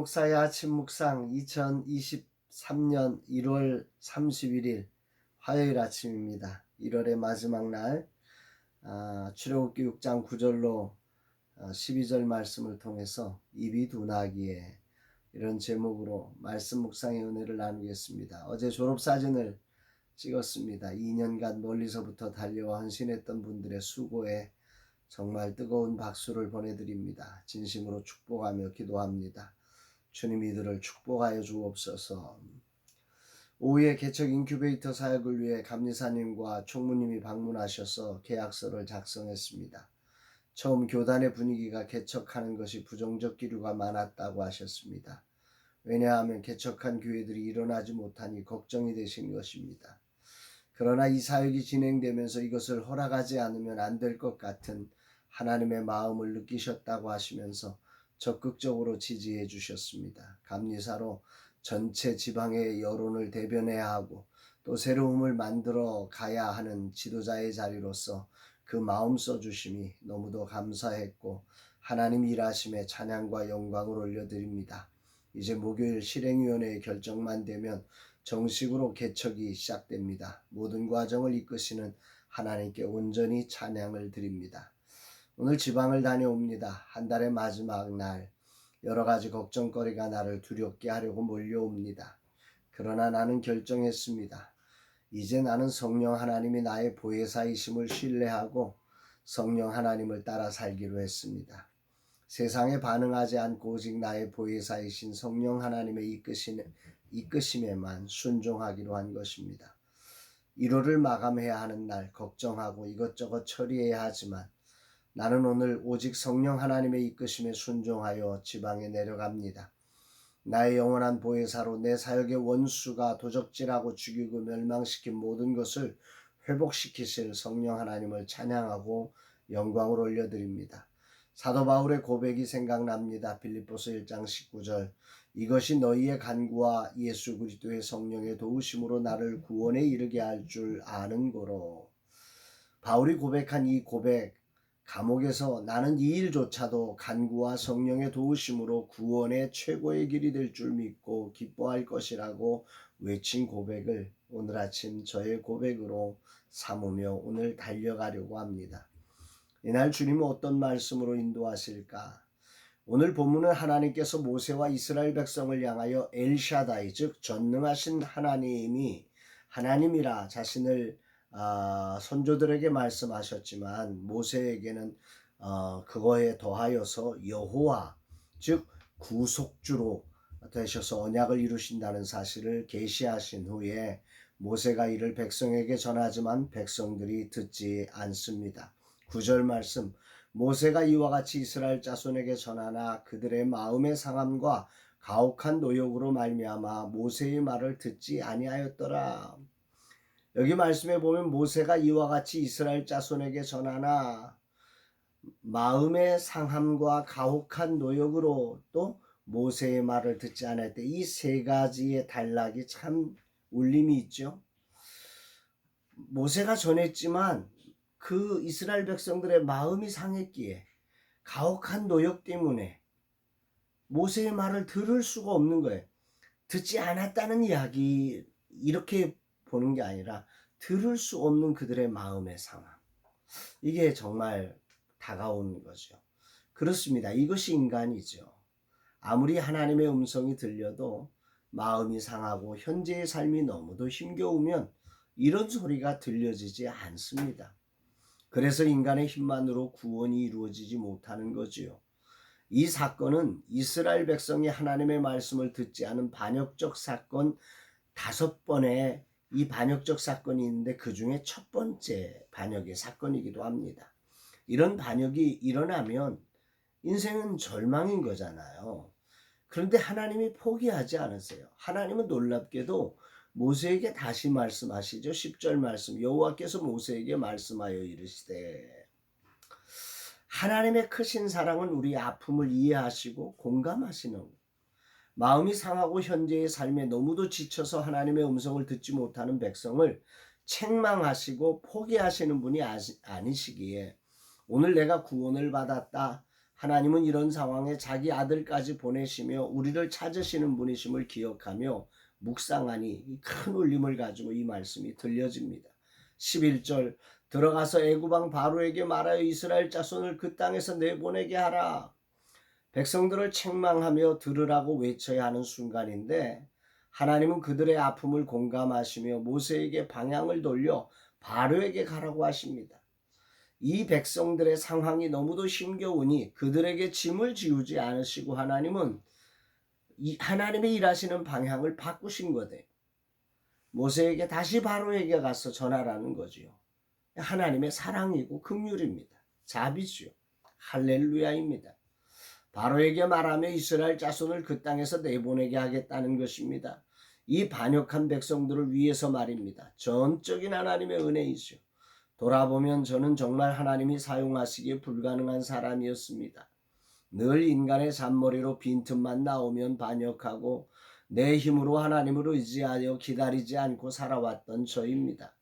목사의 아침 묵상 2023년 1월 31일 화요일 아침입니다. 1월의 마지막 날 출애굽기 6장 9절로 12절 말씀을 통해서 입이 둔하기에 이런 제목으로 말씀 묵상의 은혜를 나누겠습니다. 어제 졸업사진을 찍었습니다. 2년간 멀리서부터 달려와 헌신했던 분들의 수고에 정말 뜨거운 박수를 보내드립니다. 진심으로 축복하며 기도합니다. 주님 이들을 축복하여 주옵소서. 오후에 개척 인큐베이터 사역을 위해 감리사님과 총무님이 방문하셔서 계약서를 작성했습니다. 처음 교단의 분위기가 개척하는 것이 부정적 기류가 많았다고 하셨습니다. 왜냐하면 개척한 교회들이 일어나지 못하니 걱정이 되신 것입니다. 그러나 이 사역이 진행되면서 이것을 허락하지 않으면 안 될 것 같은 하나님의 마음을 느끼셨다고 하시면서 적극적으로 지지해 주셨습니다. 감리사로 전체 지방의 여론을 대변해야 하고 또 새로움을 만들어 가야 하는 지도자의 자리로서 그 마음 써주심이 너무도 감사했고 하나님 일하심에 찬양과 영광을 올려드립니다. 이제 목요일 실행위원회의 결정만 되면 정식으로 개척이 시작됩니다. 모든 과정을 이끄시는 하나님께 온전히 찬양을 드립니다. 오늘 지방을 다녀옵니다. 한 달의 마지막 날 여러 가지 걱정거리가 나를 두렵게 하려고 몰려옵니다. 그러나 나는 결정했습니다. 이제 나는 성령 하나님이 나의 보혜사이심을 신뢰하고 성령 하나님을 따라 살기로 했습니다. 세상에 반응하지 않고 오직 나의 보혜사이신 성령 하나님의 이끄심에만 순종하기로 한 것입니다. 1월을 마감해야 하는 날 걱정하고 이것저것 처리해야 하지만 나는 오늘 오직 성령 하나님의 이끄심에 순종하여 지방에 내려갑니다. 나의 영원한 보혜사로 내 사역의 원수가 도적질하고 죽이고 멸망시킨 모든 것을 회복시키실 성령 하나님을 찬양하고 영광을 올려드립니다. 사도 바울의 고백이 생각납니다. 빌립보서 1장 19절 이것이 너희의 간구와 예수 그리스도의 성령의 도우심으로 나를 구원에 이르게 할 줄 아는 거로. 바울이 고백한 이 고백 감옥에서 나는 이 일조차도 간구와 성령의 도우심으로 구원의 최고의 길이 될 줄 믿고 기뻐할 것이라고 외친 고백을 오늘 아침 저의 고백으로 삼으며 오늘 달려가려고 합니다. 이날 주님은 어떤 말씀으로 인도하실까? 오늘 본문은 하나님께서 모세와 이스라엘 백성을 향하여 엘샤다이 즉 전능하신 하나님이 하나님이라 자신을 선조들에게 말씀하셨지만 모세에게는 그거에 더하여서 여호와 즉 구속주로 되셔서 언약을 이루신다는 사실을 계시하신 후에 모세가 이를 백성에게 전하지만 백성들이 듣지 않습니다. 9절 말씀 모세가 이와 같이 이스라엘 자손에게 전하나 그들의 마음의 상함과 가혹한 노역으로 말미암아 모세의 말을 듣지 아니하였더라. 여기 말씀에 보면 모세가 이와 같이 이스라엘 자손에게 전하나 마음의 상함과 가혹한 노역으로 또 모세의 말을 듣지 않았대. 이 세 가지의 단락이 참 울림이 있죠. 모세가 전했지만 그 이스라엘 백성들의 마음이 상했기에 가혹한 노역 때문에 모세의 말을 들을 수가 없는 거예요. 듣지 않았다는 이야기 이렇게 보는 게 아니라 들을 수 없는 그들의 마음의 상황. 이게 정말 다가오는 거죠. 그렇습니다. 이것이 인간이죠. 아무리 하나님의 음성이 들려도 마음이 상하고 현재의 삶이 너무도 힘겨우면 이런 소리가 들려지지 않습니다. 그래서 인간의 힘만으로 구원이 이루어지지 못하는 거지요. 이 사건은 이스라엘 백성이 하나님의 말씀을 듣지 않은 반역적 사건 5번의 이 반역적 사건이 있는데 그 중에 첫 번째 반역의 사건이기도 합니다. 이런 반역이 일어나면 인생은 절망인 거잖아요. 그런데 하나님이 포기하지 않으세요. 하나님은 놀랍게도 모세에게 다시 말씀하시죠. 10절 말씀 여호와께서 모세에게 말씀하여 이르시되 하나님의 크신 사랑은 우리 아픔을 이해하시고 공감하시는 마음이 상하고 현재의 삶에 너무도 지쳐서 하나님의 음성을 듣지 못하는 백성을 책망하시고 포기하시는 분이 아니시기에 오늘 내가 구원을 받았다. 하나님은 이런 상황에 자기 아들까지 보내시며 우리를 찾으시는 분이심을 기억하며 묵상하니 큰 울림을 가지고 이 말씀이 들려집니다. 11절 들어가서 애굽 왕 바로에게 말하여 이스라엘 자손을 그 땅에서 내보내게 하라. 백성들을 책망하며 들으라고 외쳐야 하는 순간인데 하나님은 그들의 아픔을 공감하시며 모세에게 방향을 돌려 바로에게 가라고 하십니다. 이 백성들의 상황이 너무도 힘겨우니 그들에게 짐을 지우지 않으시고 하나님은 하나님의 일하시는 방향을 바꾸신 거대요. 모세에게 다시 바로에게 가서 전하라는 거지요. 하나님의 사랑이고 긍휼입니다. 자비지요. 할렐루야입니다. 바로에게 말하며 이스라엘 자손을 그 땅에서 내보내게 하겠다는 것입니다. 이 반역한 백성들을 위해서 말입니다. 전적인 하나님의 은혜이죠. 돌아보면 저는 정말 하나님이 사용하시기에 불가능한 사람이었습니다. 늘 인간의 잔머리로 빈틈만 나오면 반역하고 내 힘으로 하나님을 의지하여 기다리지 않고 살아왔던 저입니다.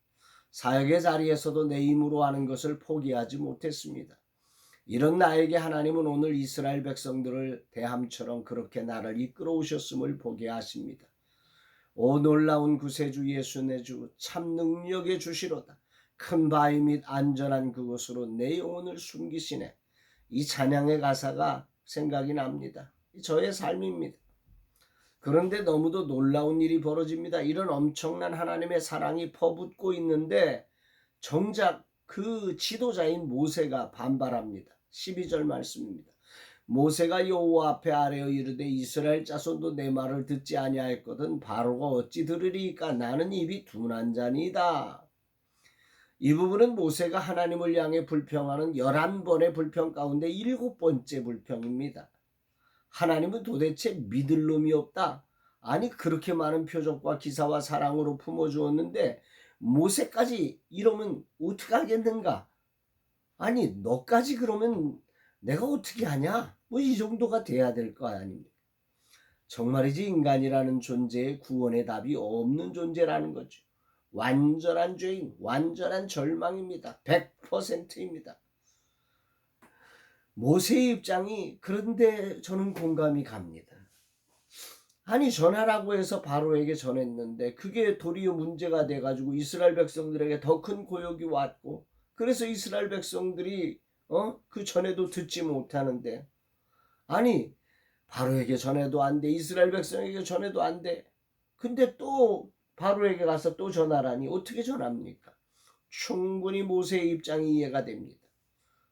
사역의 자리에서도 내 힘으로 하는 것을 포기하지 못했습니다. 이런 나에게 하나님은 오늘 이스라엘 백성들을 대함처럼 그렇게 나를 이끌어 오셨음을 보게 하십니다. 오 놀라운 구세주 예수 내 주 참 능력의 주시로다. 큰 바위 및 안전한 그곳으로 내 영혼을 숨기시네. 이 찬양의 가사가 생각이 납니다. 저의 삶입니다. 그런데 너무도 놀라운 일이 벌어집니다. 이런 엄청난 하나님의 사랑이 퍼붓고 있는데 정작 그 지도자인 모세가 반발합니다. 12절 말씀입니다. 모세가 여호와 앞에 아뢰어 이르되 이스라엘 자손도 내 말을 듣지 아니하였거든 바로가 어찌 들으리이까 나는 입이 둔한 자니이다. 이 부분은 모세가 하나님을 향해 불평하는 11번의 불평 가운데 7번째 불평입니다. 하나님은 도대체 믿을 놈이 없다. 아니 그렇게 많은 표적과 기사와 사랑으로 품어주었는데 모세까지 이러면 어떻게 하겠는가? 아니 너까지 그러면 내가 어떻게 하냐? 뭐 이 정도가 돼야 될 거 아닙니까? 정말이지 인간이라는 존재의 구원의 답이 없는 존재라는 거죠. 완전한 죄인, 완전한 절망입니다. 100%입니다. 모세의 입장이 그런데 저는 공감이 갑니다. 아니 전하라고 해서 바로에게 전했는데 그게 도리어 문제가 돼가지고 이스라엘 백성들에게 더 큰 고역이 왔고 그래서 이스라엘 백성들이 그 전에도 듣지 못하는데 아니 바로에게 전해도 안 돼. 이스라엘 백성에게 전해도 안 돼. 근데 또 바로에게 가서 또 전하라니 어떻게 전합니까? 충분히 모세의 입장이 이해가 됩니다.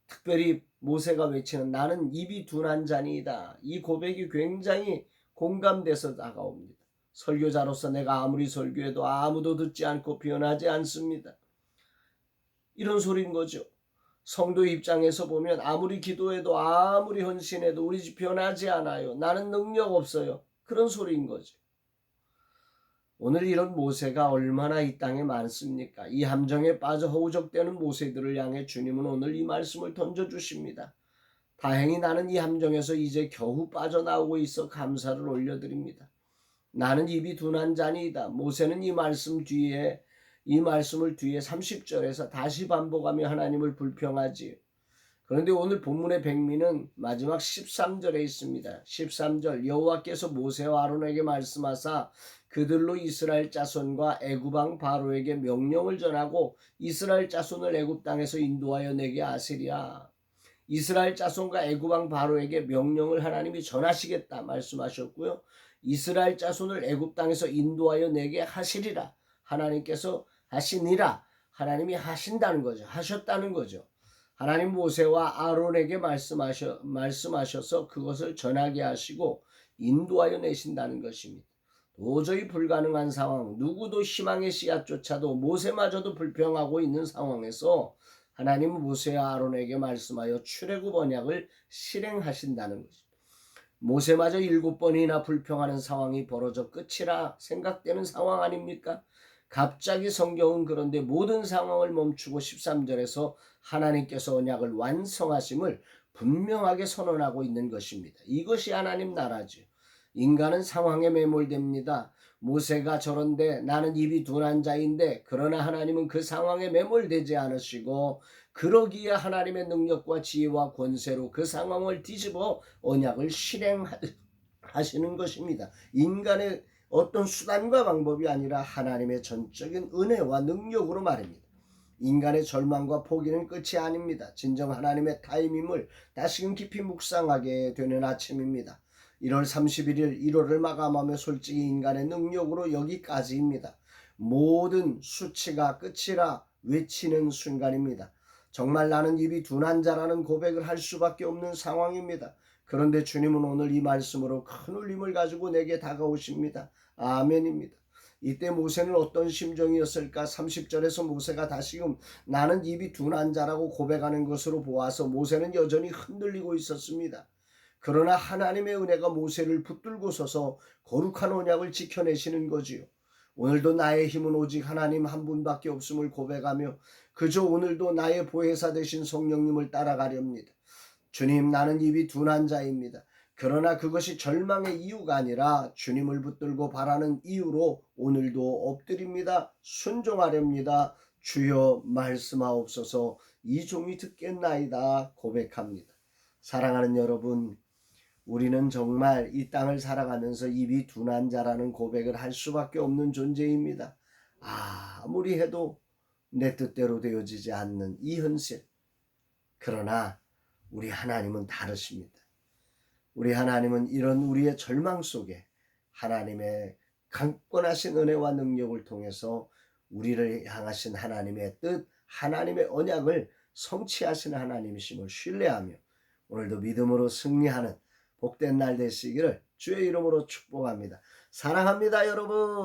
특별히 모세가 외치는 나는 입이 둔한 자니이다. 이 고백이 굉장히 공감돼서 다가옵니다. 설교자로서 내가 아무리 설교해도 아무도 듣지 않고 변하지 않습니다. 이런 소리인 거죠. 성도 입장에서 보면 아무리 기도해도 아무리 헌신해도 우리 집 변하지 않아요. 나는 능력 없어요. 그런 소리인 거죠. 오늘 이런 모세가 얼마나 이 땅에 많습니까? 이 함정에 빠져 허우적대는 모세들을 향해 주님은 오늘 이 말씀을 던져주십니다. 다행히 나는 이 함정에서 이제 겨우 빠져나오고 있어 감사를 올려드립니다. 나는 입이 둔한 자니이다. 모세는 이 말씀을 뒤에 30절에서 다시 반복하며 하나님을 불평하지. 그런데 오늘 본문의 백미는 마지막 13절에 있습니다. 13절 여호와께서 모세와 아론에게 말씀하사 그들로 이스라엘 자손과 애굽 왕 바로에게 명령을 전하고 이스라엘 자손을 애굽 땅에서 인도하여 내게 하시리라. 이스라엘 자손과 애굽 왕 바로에게 명령을 하나님이 전하시겠다 말씀하셨고요. 이스라엘 자손을 애굽 땅에서 인도하여 내게 하시리라. 하나님께서 하시니라. 하나님이 하신다는 거죠. 하셨다는 거죠. 하나님 모세와 아론에게 말씀하셔서 그것을 전하게 하시고 인도하여 내신다는 것입니다. 도저히 불가능한 상황, 누구도 희망의 씨앗조차도 모세마저도 불평하고 있는 상황에서 하나님은 모세와 아론에게 말씀하여 출애굽 언약을 실행하신다는 것입니다. 모세마저 7번이나 불평하는 상황이 벌어져 끝이라 생각되는 상황 아닙니까? 갑자기 성경은 그런데 모든 상황을 멈추고 13절에서 하나님께서 언약을 완성하심을 분명하게 선언하고 있는 것입니다. 이것이 하나님 나라죠. 인간은 상황에 매몰됩니다. 모세가 저런데 나는 입이 둔한 자인데, 그러나 하나님은 그 상황에 매몰되지 않으시고 그러기에 하나님의 능력과 지혜와 권세로 그 상황을 뒤집어 언약을 실행하시는 것입니다. 인간의 어떤 수단과 방법이 아니라 하나님의 전적인 은혜와 능력으로 말입니다. 인간의 절망과 포기는 끝이 아닙니다. 진정 하나님의 타임임을 다시금 깊이 묵상하게 되는 아침입니다. 1월 31일 1월을 마감하며 솔직히 인간의 능력으로 여기까지입니다. 모든 수치가 끝이라 외치는 순간입니다. 정말 나는 입이 둔한 자라는 고백을 할 수밖에 없는 상황입니다. 그런데 주님은 오늘 이 말씀으로 큰 울림을 가지고 내게 다가오십니다. 아멘입니다. 이때 모세는 어떤 심정이었을까? 30절에서 모세가 다시금 나는 입이 둔한 자라고 고백하는 것으로 보아서 모세는 여전히 흔들리고 있었습니다. 그러나 하나님의 은혜가 모세를 붙들고 서서 거룩한 언약을 지켜내시는 거지요. 오늘도 나의 힘은 오직 하나님 한 분밖에 없음을 고백하며 그저 오늘도 나의 보혜사 되신 성령님을 따라가렵니다. 주님, 나는 입이 둔한 자입니다. 그러나 그것이 절망의 이유가 아니라 주님을 붙들고 바라는 이유로 오늘도 엎드립니다. 순종하렵니다. 주여 말씀하옵소서. 이 종이 듣겠나이다 고백합니다. 사랑하는 여러분, 우리는 정말 이 땅을 살아가면서 입이 둔한 자라는 고백을 할 수밖에 없는 존재입니다. 아무리 해도 내 뜻대로 되어지지 않는 이 현실. 그러나 우리 하나님은 다르십니다. 우리 하나님은 이런 우리의 절망 속에 하나님의 강권하신 은혜와 능력을 통해서 우리를 향하신 하나님의 뜻, 하나님의 언약을 성취하시는 하나님이심을 신뢰하며 오늘도 믿음으로 승리하는 복된 날 되시기를 주의 이름으로 축복합니다. 사랑합니다, 여러분.